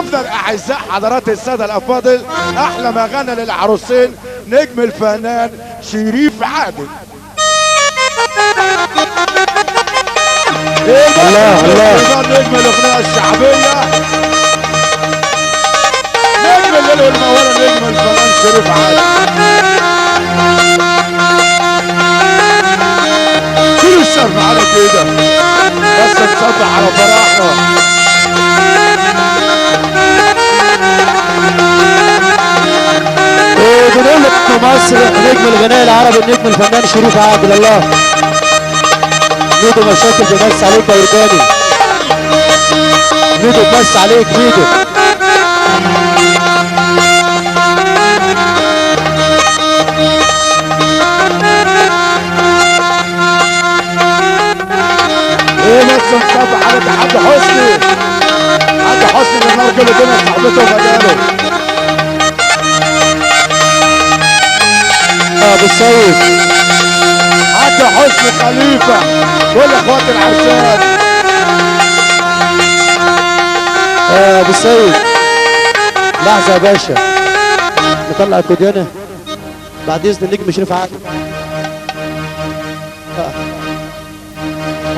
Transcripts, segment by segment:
ضيوفنا الاعزاء حضرات الساده الافاضل، احلى ما غنى للعروسين نجم الفنان شريف عادل. الله الله، نجم الاغنيه الشعبيه، نجم الليل والموالة، نجم الفنان شريف عادل. كل الشرف على كده، بس نصبح على فرحنا. بنقول لك مصر نجم الغناء العربي النجم الفنان شريف عادل. الله ميدو مشاكل بيمس عليك يا ورداني، ميدو بيمس عليك ميدو. ايه بس نصبح عليك حاج حسني، حاج حسني من النار كل الدنيا صاحبته ومجاله. ابو السيد حاج حسني خليفه، كل اخوات العرسان. ابو السيد لحظه يا باشا، نطلع الكوديانه بعد اذن النجم شريف عادل.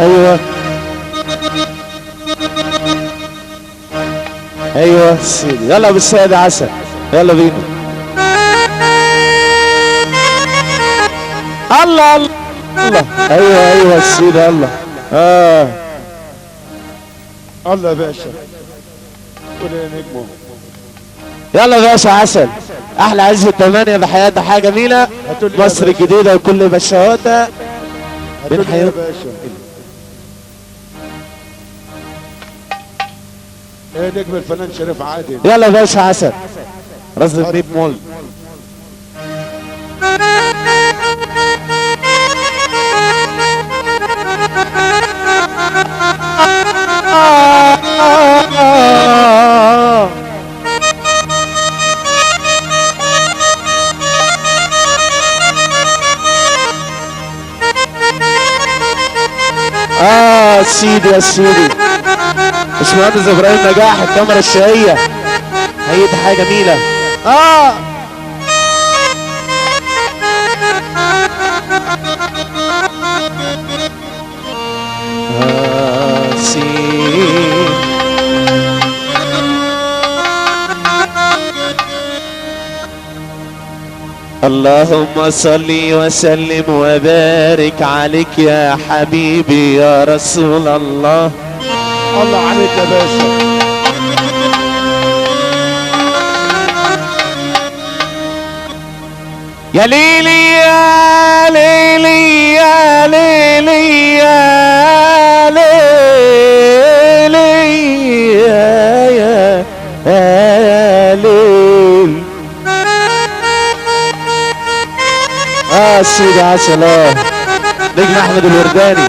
ايوه ايوه سيدي، يلا بالسيد عسل، يلا بينا. الله الله الله، ايوه ايوه السيدي، الله الله يا باشا، قول يا نجمه. يلا يا باشا عسل، احلى عزة 8 بحياتها حاجه جميله، مصر الجديده وكل بشواتها من حياتها يا باشا. ايه نجم الفنان شريف عادل. يلا يا باشا عسل، راس البيب مول. سيدي يا سيدي، باشمهندس ابراهيم نجاح الكاميرا الشقيه، هي دي حاجه جميله. اللهم صل وسلم وبارك عليك يا حبيبي يا رسول الله. الله عليك يا باشا. يا ليلي يا ليلي يا ليلي يا ليلي يا ليل. سيدي عسل، نجم احمد الورداني.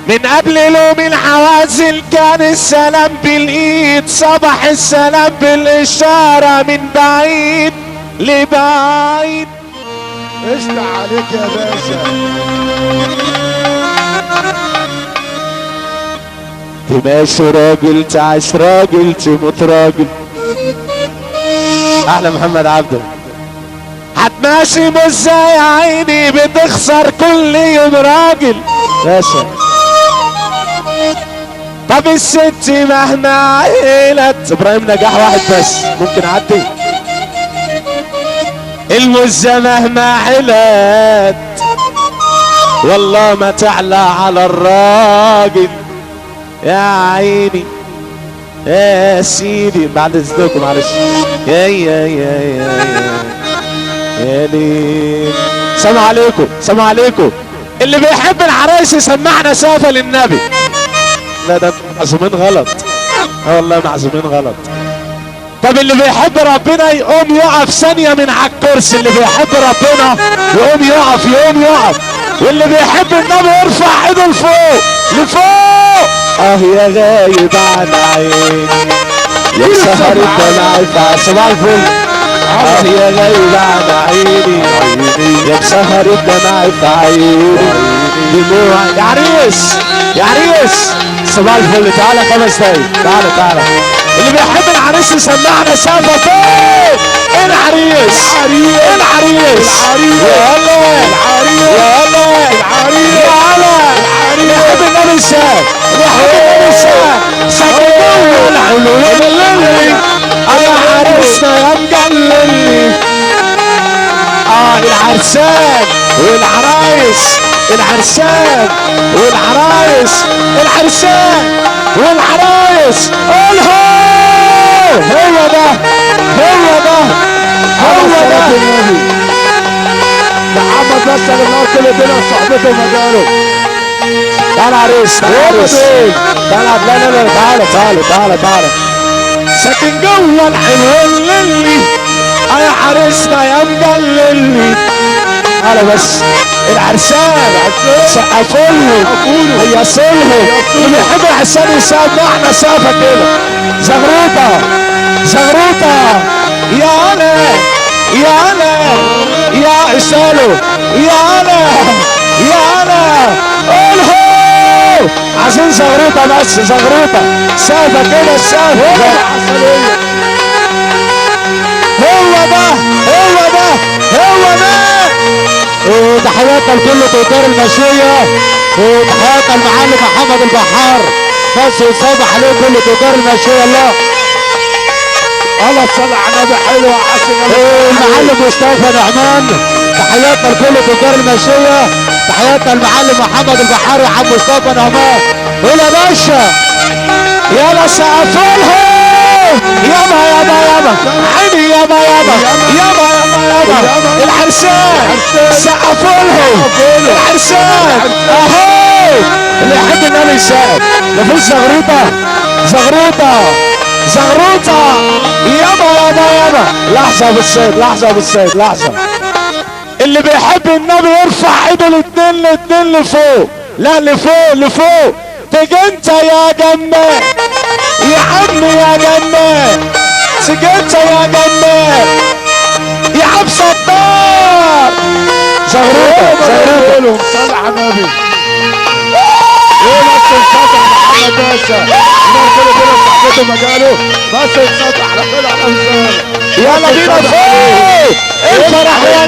من قبل لوم الحوازل كان السلام بالايد، صبح السلام بالاشاره من بعيد لبعيد. اشتع عليك يا باشا. تماشي راجل تعيش راجل تموت راجل. احلى محمد عبده. هتماشي بزة يا عيني بتخسر كل يوم راجل باشا. طب الست مهما عيلت، ابراهيم نجاح واحد بس ممكن اعدي. المزة مهما علت والله ما تعلى على الراجل يا عيني يا سيدي. بعد اذنكم معلش. يا ليل. سلام عليكم، سلام عليكم. اللي بيحب العرايس يسمعنا سافة للنبي. لا ده معزومين غلط، والله معزومين غلط. طب اللي بيحب ربنا يقوم يقف ثانية من على الكرسي. اللي بيحب ربنا يقوم يقف، يقوم يقف. واللي بيحب النبي يرفع ايده لفوق لفوق. يا غايب عن عيني، يا سهر الدلع في صباح الفل. يا غايب عن عيني يا مسهر الدمع في عيني دموع. يا عريس يا عريس صباح الفل. تعالى 5 دقايق. تعالى اللي بيحب العريس يسمعنا سافة فين؟ العريس العريس يلا يلا اللي يحب النبي ساف سافة العلوم. يا عريسنا يا مجللي. العرسان والعرايس العرسان والعرايس قولها. هو ده محمد بس اللي بنقول كل دنيا وصحبته ومجاله. تعالى عريس تعالى ساكن جوه الحلوين للي. يا عريسنا يا مجللي. تعالى بس العرسان سقفوله هيصلهم. اللي يحب العرسان يسمعنا سافة كده. زغروطة يا عسالو يا قولها. عايزين زغروطة بس سافة كده السافة. هو ده. تحياتنا لكل تجار الماشية وتحياتنا المعلم محمد البحار بس يصبح عليه كل تجار الماشية. الله صل على النبي. حلوة المعلم مصطفى نعمان. تحياتنا لكل تجار الماشية. تحياتنا المعلم محمد البحار وعم مصطفى نعمان. قول يا باشا يلا سقفولها. يابا عيني يابا العرسان سقفولهم. العرسان اهو اللي يحب النبي يسقف. مفيش زغروطة يابا. لحظة بالصيد لحظة. اللي بيحب النبي يرفع ايده الاتنين لفوق. لا لفوق. تيجي انت يا جمال يا عم يا جمال. تيجي انت يا جمال يا عم صدار. زغروطة صل على النبي. بس انسطح محمد باشا. كل دول صاحبته مجاله. بس انسطح على كل الامثال. يلا بينا فوق. الفرح ولع.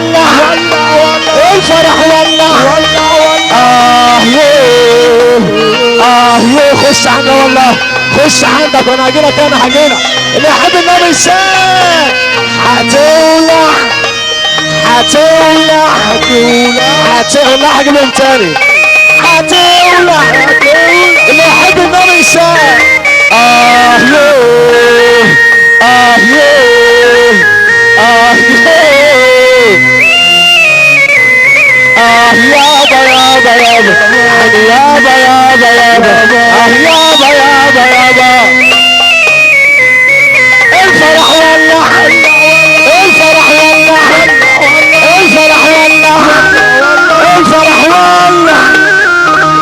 خش عندنا والله. خش عندك وانا هجيلك. اللي يحب النبي يسال هتولع هجيبهم تاني. هتولع اللي يحب النبي يسال. يابا الفرح ولع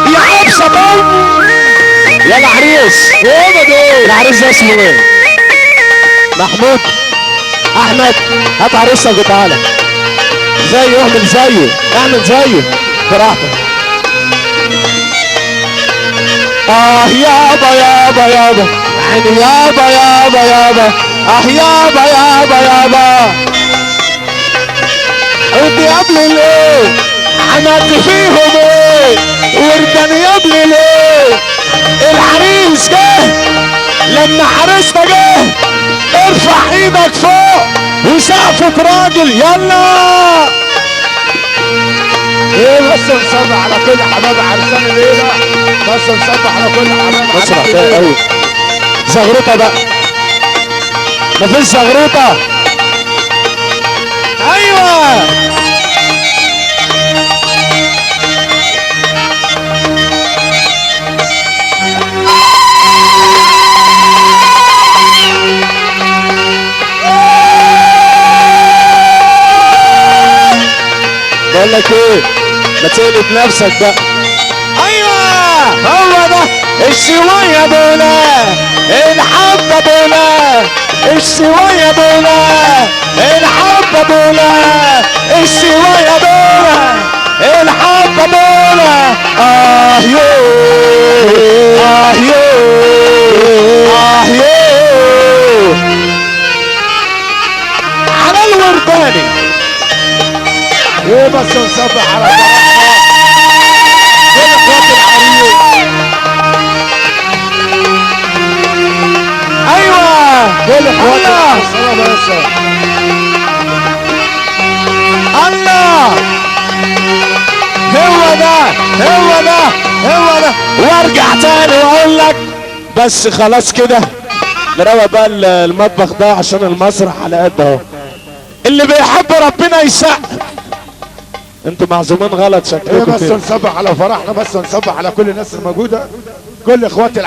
يا عبسة بوم. يا العريس العريس ده اسمه ايه؟ محمود احمد. هات عريسك وتعالى. اعمل زيه براحتك. يابا عيني يابا يابا. انت قبل ليه عملت فيهم ايه؟ وردان يابلي ليه؟ العريس جه لما عريسنا جه. ارفع ايدك فوق وسقفة راجل. يلا بس نصب على كل حباب عرسان الليله. بس نصب على كل حباب عرسان الليله. زغروطه بقى. مفيش زغروطه. ايوه بقول لك ايه؟ ما تقلب نفسك بقى. ايوه هو ده الشويه دول. الحبه دول الشوية دول الحبة دول الشوية دول الحبة دول يو يو يو على الورداني. ايه بس نصبح على فرحنا كل اخوات العريس. ايوه كل اخوات الله العريس. الله هو ده هو ده هو ده. وارجع تاني واقول لك بس خلاص كده نروق بقى المطبخ ده عشان المسرح على قد اهو. اللي بيحب ربنا يسقف. انتوا معزومين غلط ايه شكلكم بس كده. نصبح على فرحنا، بس نصبح على كل الناس الموجوده، كل اخوات